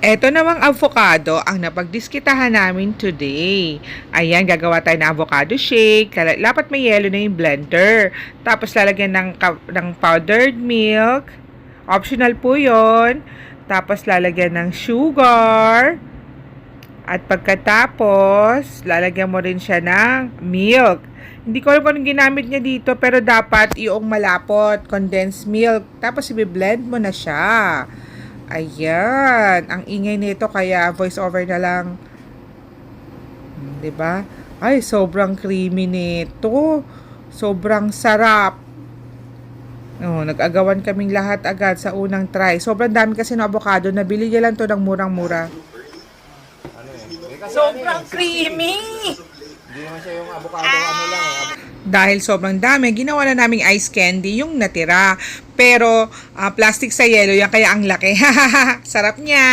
Eto namang avocado ang napagdiskitahan namin today. Ayan, gagawa tayo ng avocado shake. Dapat may yelo na yung blender. Tapos lalagyan ng powdered milk. Optional po yon. Tapos lalagyan ng sugar. At pagkatapos, lalagyan mo rin siya ng milk. Hindi ko alam kung anong ginamit niya dito, pero dapat yung malapot, condensed milk. Tapos i-blend mo na siya. Ayan, ang ingay nito kaya voice over na lang. 'Di ba? Ay, sobrang creamy nito. Sobrang sarap. Oh, nag-agawan kaming lahat agad sa unang try. Sobrang dami kasi ng avocado, nabili niya lang to ng murang-mura. Sobrang creamy! Hindi naman siya yung avocado, ano lang eh. Dahil sobrang dami, ginawa na naming ice candy yung natira. Pero plastic sa yelo yan, kaya ang laki. Sarap niya!